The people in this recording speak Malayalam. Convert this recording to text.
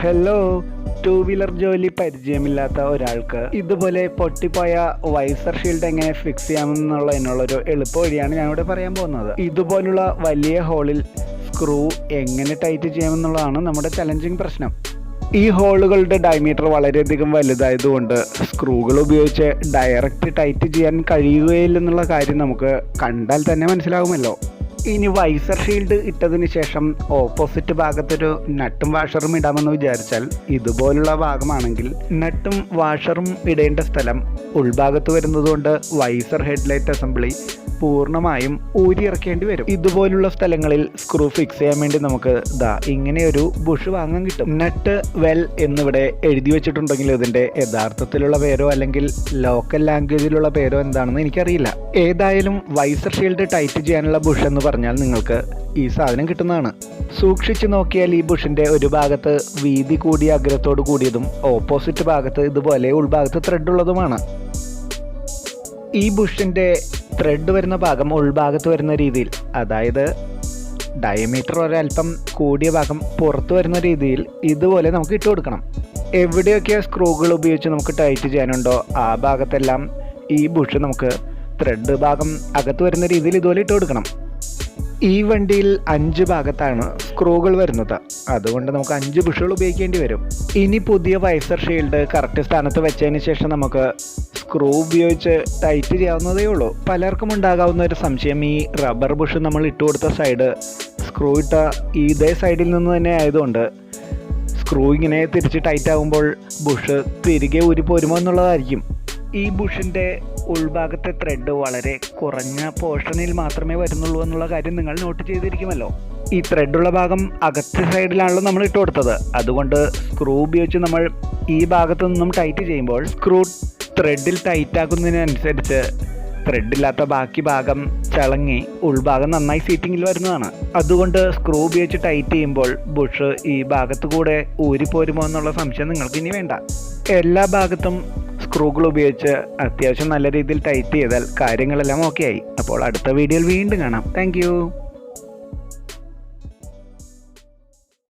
ഹലോ, ടൂ വീലർ ജോലി പരിചയമില്ലാത്ത ഒരാൾക്ക് ഇതുപോലെ പൊട്ടിപ്പോയ വൈസർ ഷീൽഡ് എങ്ങനെ ഫിക്സ് ചെയ്യാമെന്നുള്ളതിനുള്ളൊരു എളുപ്പ വഴിയാണ് ഞാനിവിടെ പറയാൻ പോകുന്നത്. ഇതുപോലുള്ള വലിയ ഹോളിൽ സ്ക്രൂ എങ്ങനെ ടൈറ്റ് ചെയ്യാമെന്നുള്ളതാണ് നമ്മുടെ ചലഞ്ചിങ് പ്രശ്നം. ഈ ഹോളുകളുടെ ഡയമീറ്റർ വളരെയധികം വലുതായതുകൊണ്ട് സ്ക്രൂകൾ ഉപയോഗിച്ച് ഡയറക്റ്റ് ടൈറ്റ് ചെയ്യാൻ കഴിയുകയില്ലെന്നുള്ള കാര്യം നമുക്ക് കണ്ടാൽ തന്നെ മനസ്സിലാകുമല്ലോ. ഇനി വൈസർ ഷീൽഡ് ഇട്ടതിന് ശേഷം ഓപ്പോസിറ്റ് ഭാഗത്തൊരു നട്ടും വാഷറും ഇടാമെന്ന് വിചാരിച്ചാൽ, ഇതുപോലുള്ള ഭാഗമാണെങ്കിൽ നട്ടും വാഷറും ഇടേണ്ട സ്ഥലം ഉൾഭാഗത്ത് വരുന്നതുകൊണ്ട് വൈസർ ഹെഡ്ലൈറ്റ് അസംബ്ലി പൂർണ്ണമായും ഊരിയിറക്കേണ്ടി വരും. ഇതുപോലുള്ള സ്ഥലങ്ങളിൽ സ്ക്രൂ ഫിക്സ് ചെയ്യാൻ വേണ്ടി നമുക്ക് ഇങ്ങനെയൊരു ബുഷ് വാങ്ങാൻ കിട്ടും. നട്ട് വെൽ എന്നിവിടെ എഴുതി വെച്ചിട്ടുണ്ടെങ്കിൽ ഇതിൻ്റെ യഥാർത്ഥത്തിലുള്ള പേരോ അല്ലെങ്കിൽ ലോക്കൽ ലാംഗ്വേജിലുള്ള പേരോ എന്താണെന്ന് എനിക്കറിയില്ല. ഏതായാലും വൈസർ ഷീൽഡ് ടൈറ്റ് ചെയ്യാനുള്ള ബുഷ് എന്ന് പറഞ്ഞാൽ നിങ്ങൾക്ക് ഈ സാധനം കിട്ടുന്നതാണ്. സൂക്ഷിച്ചു നോക്കിയാൽ ഈ ബുഷിൻ്റെ ഒരു ഭാഗത്ത് വീതി കൂടിയ അഗ്രത്തോട് കൂടിയതും ഓപ്പോസിറ്റ് ഭാഗത്ത് ഇതുപോലെ ഉൾഭാഗത്ത് ത്രെഡ് ഉള്ളതുമാണ്. ഈ ബുഷിൻ്റെ ത്രെഡ് വരുന്ന ഭാഗം ഉൾഭാഗത്ത് വരുന്ന രീതിയിൽ, അതായത് ഡയമീറ്റർ ഒരല്പം കൂടിയ ഭാഗം പുറത്ത് വരുന്ന രീതിയിൽ ഇതുപോലെ നമുക്ക് ഇട്ട് കൊടുക്കണം. എവിടെയൊക്കെ സ്ക്രൂകൾ ഉപയോഗിച്ച് നമുക്ക് ടൈറ്റ് ചെയ്യാനുണ്ടോ ആ ഭാഗത്തെല്ലാം ഈ ബുഷ് നമുക്ക് ത്രെഡ് ഭാഗം അകത്ത് വരുന്ന രീതിയിൽ ഇതുപോലെ ഇട്ട് കൊടുക്കണം. ഈ വണ്ടിയിൽ 5 ഭാഗത്താണ് സ്ക്രൂകൾ വരുന്നത്, അതുകൊണ്ട് നമുക്ക് 5 ബുഷുകൾ ഉപയോഗിക്കേണ്ടി വരും. ഇനി പുതിയ വൈസർ ഷീൽഡ് കറക്റ്റ് സ്ഥാനത്ത് വെച്ചതിന് ശേഷം നമുക്ക് സ്ക്രൂ ഉപയോഗിച്ച് ടൈറ്റ് ചെയ്യാവുന്നതേ ഉള്ളൂ. പലർക്കും ഉണ്ടാകാവുന്ന ഒരു സംശയം, ഈ റബ്ബർ ബുഷ് നമ്മൾ ഇട്ട് കൊടുത്ത സൈഡ് സ്ക്രൂ ഇട്ട ഇതേ സൈഡിൽ നിന്ന് തന്നെ ആയതുകൊണ്ട് സ്ക്രൂ ഇങ്ങനെ തിരിച്ച് ടൈറ്റ് ആകുമ്പോൾ ബുഷ് തിരികെ ഊരി പോരുമോ എന്നുള്ളതായിരിക്കും. ഈ ബുഷിൻ്റെ ഉൾഭാഗത്തെ ത്രെഡ് വളരെ കുറഞ്ഞ പോർഷനിൽ മാത്രമേ വരുന്നുള്ളൂ എന്നുള്ള കാര്യം നിങ്ങൾ നോട്ട് ചെയ്തിരിക്കുമല്ലോ. ഈ ത്രെഡുള്ള ഭാഗം അകത്തെ സൈഡിലാണല്ലോ നമ്മൾ ഇട്ട് കൊടുത്തത്, അതുകൊണ്ട് സ്ക്രൂ ഉപയോഗിച്ച് നമ്മൾ ഈ ഭാഗത്തു നിന്നും ടൈറ്റ് ചെയ്യുമ്പോൾ സ്ക്രൂ ത്രെഡിൽ ടൈറ്റ് ആക്കുന്നതിനനുസരിച്ച് ത്രെഡില്ലാത്ത ബാക്കി ഭാഗം ചളങ്ങി ഉൾഭാഗം നന്നായി സീറ്റിങ്ങിൽ വരുന്നതാണ്. അതുകൊണ്ട് സ്ക്രൂ ഉപയോഗിച്ച് ടൈറ്റ് ചെയ്യുമ്പോൾ ബുഷ് ഈ ഭാഗത്ത് കൂടെ ഊരിപ്പോരുമോ എന്നുള്ള സംശയം നിങ്ങൾക്ക് ഇനി വേണ്ട. എല്ലാ ഭാഗത്തും സ്ക്രൂകൾ ഉപയോഗിച്ച് അത്യാവശ്യം നല്ല രീതിയിൽ ടൈറ്റ് ചെയ്താൽ കാര്യങ്ങളെല്ലാം ഓക്കെ ആയി. അപ്പോൾ അടുത്ത വീഡിയോയിൽ വീണ്ടും കാണാം. താങ്ക്